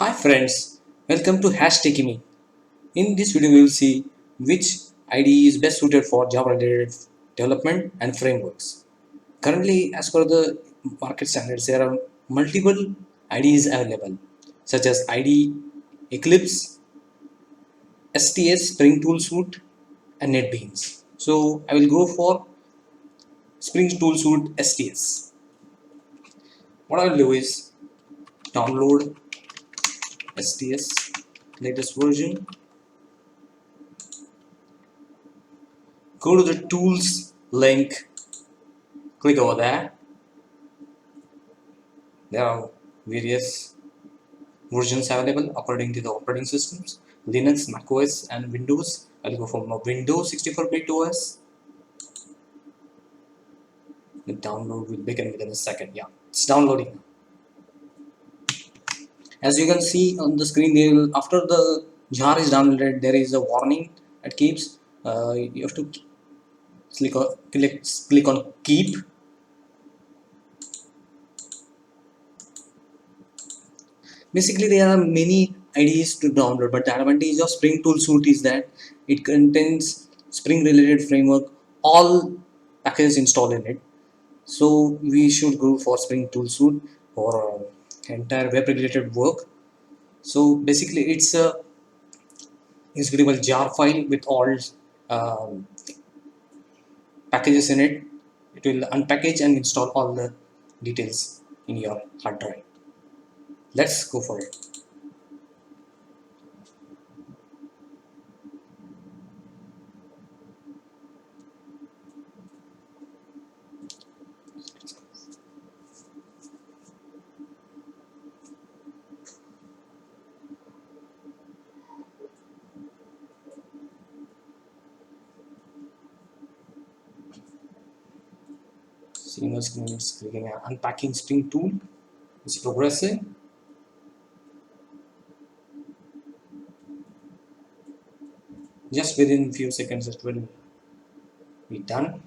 Hi friends, welcome to #TechieMit. In this video we will see which IDE is best suited for Java related development and frameworks. Currently, as per the market standards, there are multiple IDEs available such as IDE, Eclipse, STS Spring Tool Suite and NetBeans. So I will go for Spring Tool Suite STS. What I will do is download STS latest version, go to the tools link, click over there. There are various versions available according to the operating systems: Linux, macOS, and Windows. I'll go for Windows 64-bit OS. The download will begin within a second. Yeah, it's downloading. As you can see on the screen, after the jar is downloaded, there is a warning that keeps. You have to click on keep. Basically, there are many IDEs to download, but the advantage of Spring Tool Suite is that it contains Spring related framework, all packages installed in it. So we should go for Spring Tool Suite for entire web related work. So basically, it's a executable jar file with all um, packages in it. It will unpackage and install all the details in your hard drive. Let's go for it. Seeing the screen, it's clicking unpacking Spring Tool. It's progressing. Just within few seconds it will be done.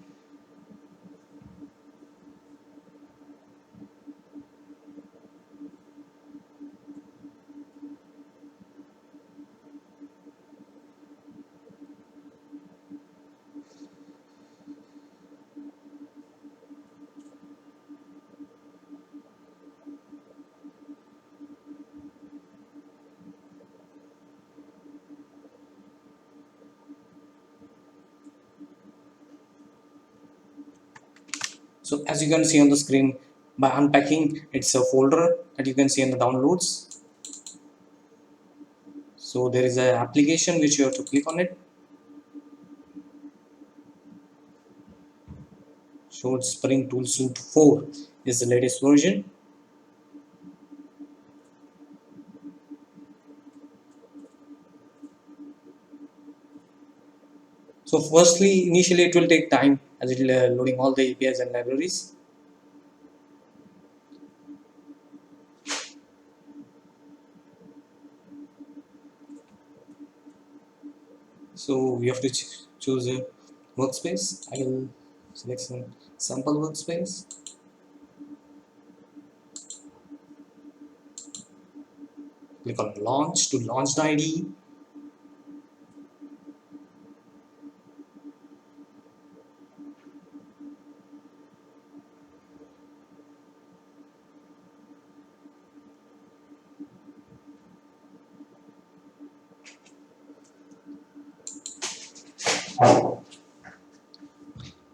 So as you can see on the screen, by unpacking, it's a folder that you can see in the downloads. So there is an application which you have to click on it. So Spring Tool Suite 4 is the latest version. So firstly, initially it will take time as it will loading all the APIs and libraries. So we have to choose a workspace. I will select some sample workspace. Click on launch to launch the IDE.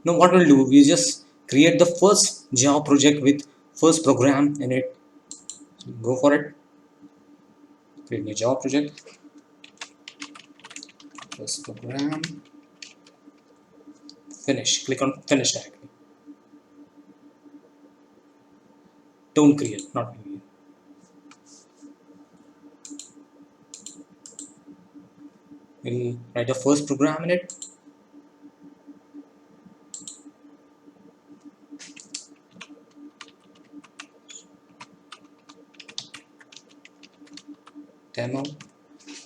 Now what we'll do, we just create the first Java project with first program in it. Go for it. Create new Java project. First program. Finish. Click on finish directly. Don't create, not create. We'll write the first program in it. Demo.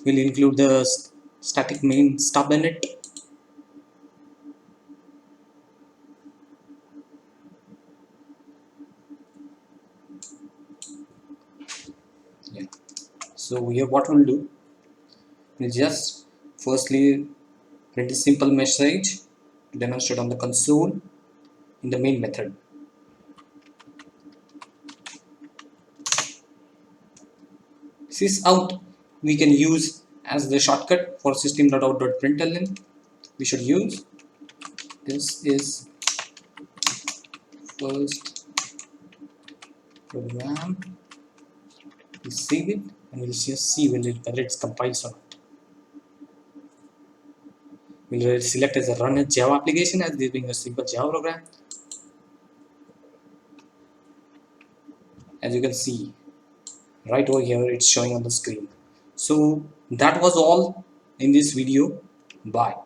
We'll include the static main stub in it. Yeah. So So here what we'll do, we'll just firstly print a simple message to demonstrate on the console in the main method. Sys out we can use as the shortcut for system.out.println. We should use this is first program. We save it and we'll just see whether it's compiles or not. We'll select as a run as Java application as this being a simple Java program. As you can see right over here, it's showing on the screen. So that was all in this video. Bye.